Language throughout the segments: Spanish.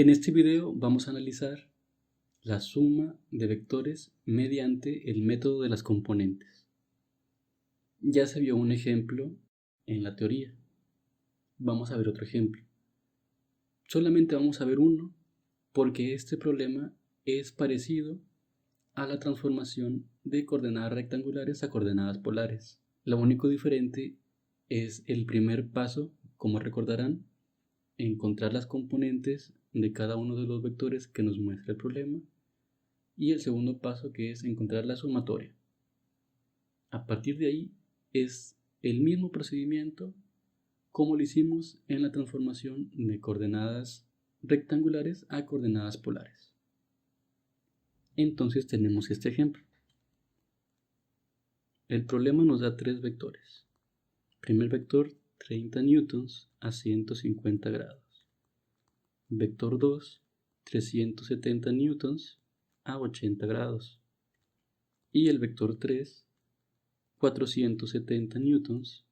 En este video vamos a analizar la suma de vectores mediante el método de las componentes. Ya se vio un ejemplo en la teoría. Vamos a ver otro ejemplo. Solamente vamos a ver uno porque este problema es parecido a la transformación de coordenadas rectangulares a coordenadas polares. Lo único diferente es el primer paso, como recordarán, encontrar las componentes de cada uno de los vectores que nos muestra el problema, y el segundo paso, que es encontrar la sumatoria. A partir de ahí es el mismo procedimiento como lo hicimos en la transformación de coordenadas rectangulares a coordenadas polares. Entonces tenemos este ejemplo. El problema nos da tres vectores. Primer vector, 30 newtons a 150 grados. Vector 2, 370 newtons a 80 grados. Y el vector 3, 470 newtons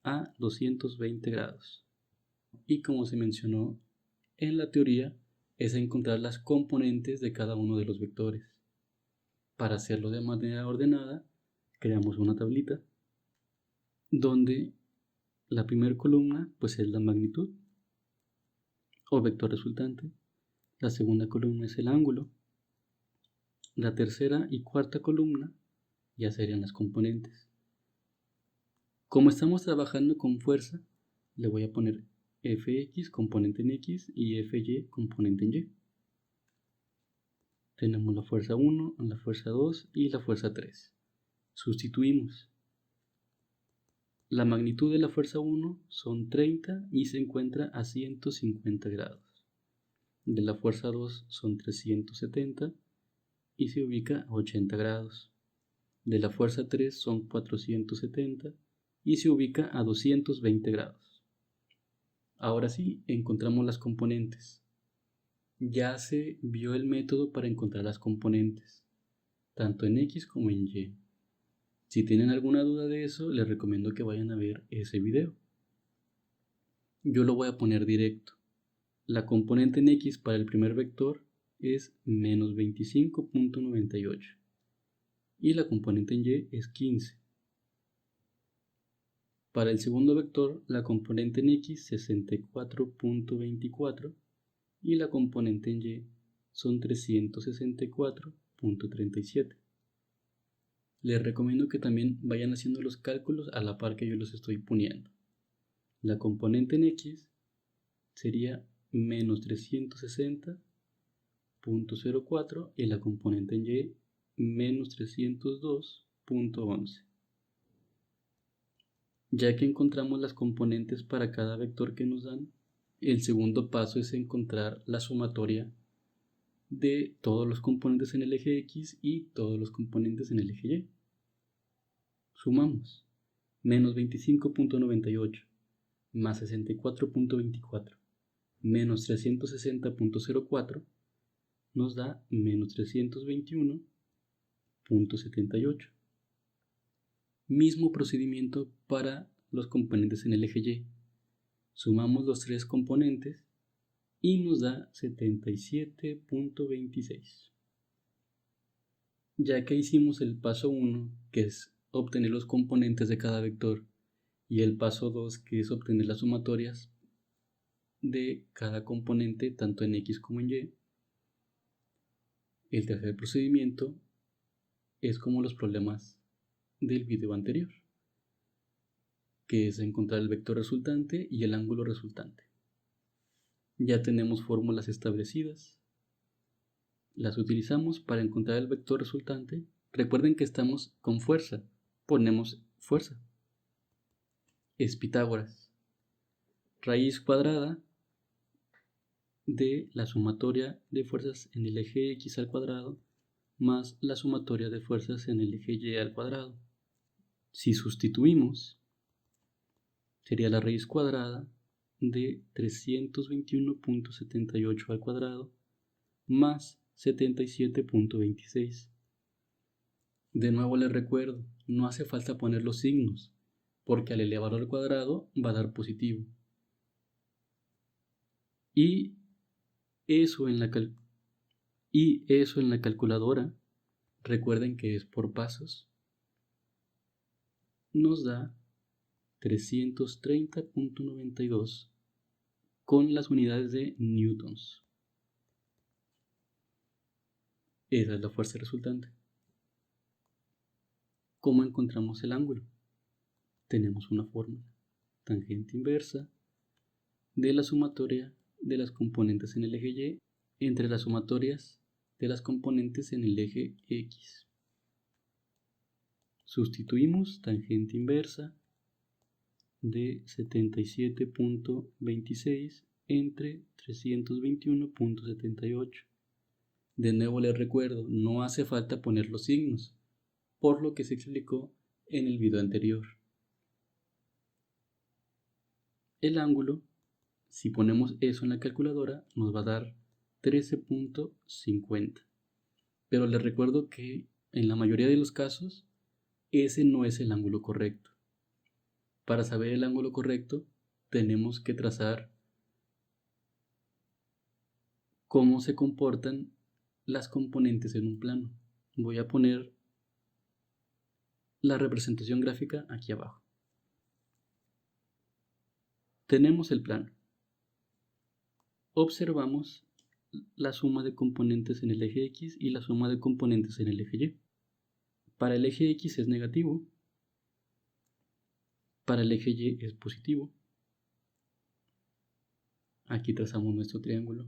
a 220 grados. Y como se mencionó en la teoría, es encontrar las componentes de cada uno de los vectores. Para hacerlo de manera ordenada, creamos una tablita donde la primera columna pues es la magnitud o vector resultante, la segunda columna es el ángulo, la tercera y cuarta columna ya serían las componentes. Como estamos trabajando con fuerza, le voy a poner Fx componente en X y Fy componente en Y. Tenemos la fuerza 1, la fuerza 2 y la fuerza 3. Sustituimos. La magnitud de la fuerza 1 son 30 y se encuentra a 150 grados. De la fuerza 2 son 370 y se ubica a 80 grados. De la fuerza 3 son 470 y se ubica a 220 grados. Ahora sí, encontramos las componentes. Ya se vio el método para encontrar las componentes, tanto en X como en Y. Si tienen alguna duda de eso, les recomiendo que vayan a ver ese video. Yo lo voy a poner directo. La componente en X para el primer vector es menos 25.98 y la componente en Y es 15. Para el segundo vector, la componente en X es 64.24 y la componente en Y son 364.37. Les recomiendo que también vayan haciendo los cálculos a la par que yo los estoy poniendo. La componente en X sería menos 360.04 y la componente en Y menos 302.11. Ya que encontramos las componentes para cada vector que nos dan, el segundo paso es encontrar la sumatoria de todos los componentes en el eje X y todos los componentes en el eje Y. Sumamos. Menos 25.98 más 64.24 menos 360.04 nos da menos 321.78. Mismo procedimiento para los componentes en el eje Y. Sumamos los tres componentes y nos da 77.26. Ya que hicimos el paso 1, que es obtener los componentes de cada vector, y el paso 2, que es obtener las sumatorias de cada componente tanto en X como en Y, el tercer procedimiento es como los problemas del video anterior, que es encontrar el vector resultante y el ángulo resultante. Ya tenemos fórmulas establecidas, las utilizamos para encontrar el vector resultante. Recuerden que estamos con fuerza, ponemos fuerza. Es Pitágoras. Raíz cuadrada de la sumatoria de fuerzas en el eje X al cuadrado más la sumatoria de fuerzas en el eje Y al cuadrado. Si sustituimos, sería la raíz cuadrada de 321.78 al cuadrado más 77.26. De nuevo les recuerdo, no hace falta poner los signos, porque al elevarlo al cuadrado va a dar positivo. Y eso en la calculadora, recuerden que es por pasos, nos da 330.92 con las unidades de newtons. Esa es la fuerza resultante. ¿Cómo encontramos el ángulo? Tenemos una fórmula. Tangente inversa de la sumatoria de las componentes en el eje Y entre las sumatorias de las componentes en el eje X. Sustituimos tangente inversa de 77.26 entre 321.78. De nuevo les recuerdo, no hace falta poner los signos, por lo que se explicó en el video anterior. El ángulo, si ponemos eso en la calculadora, nos va a dar 13.50. Pero les recuerdo que en la mayoría de los casos, ese no es el ángulo correcto. Para saber el ángulo correcto, tenemos que trazar cómo se comportan las componentes en un plano. Voy a poner la representación gráfica aquí abajo. Tenemos el plano. Observamos la suma de componentes en el eje X y la suma de componentes en el eje Y. Para el eje X es negativo, para el eje Y es positivo. Aquí trazamos nuestro triángulo.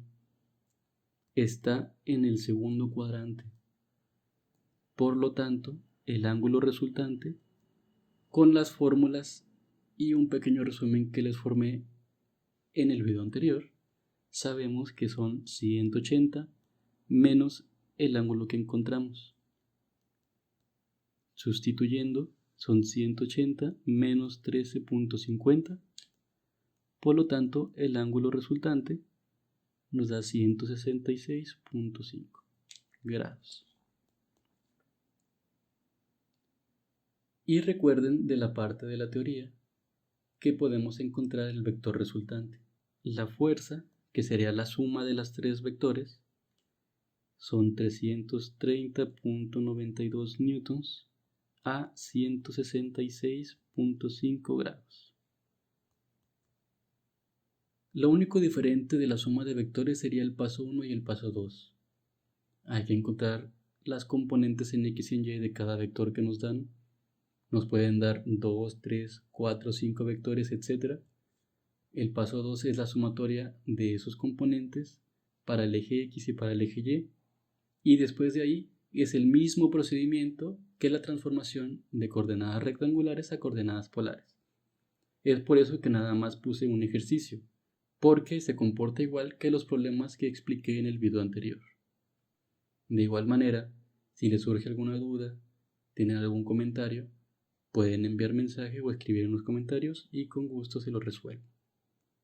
Está en el segundo cuadrante. Por lo tanto, el ángulo resultante, con las fórmulas y un pequeño resumen que les formé en el video anterior, sabemos que son 180 menos el ángulo que encontramos. Sustituyendo, son 180 menos 13.50. Por lo tanto, el ángulo resultante nos da 166.5 grados. Y recuerden de la parte de la teoría que podemos encontrar el vector resultante. La fuerza, que sería la suma de las tres vectores, son 330.92 newtons a 166.5 grados. Lo único diferente de la suma de vectores sería el paso 1 y el paso 2. Hay que encontrar las componentes en X y en Y de cada vector que nos dan. Nos pueden dar 2, 3, 4, 5 vectores, etc. El paso 2 es la sumatoria de esos componentes para el eje X y para el eje Y. Y después de ahí es el mismo procedimiento que la transformación de coordenadas rectangulares a coordenadas polares. Es por eso que nada más puse un ejercicio, porque se comporta igual que los problemas que expliqué en el video anterior. De igual manera, si les surge alguna duda, tienen algún comentario, pueden enviar mensaje o escribir en los comentarios y con gusto se lo resuelvo.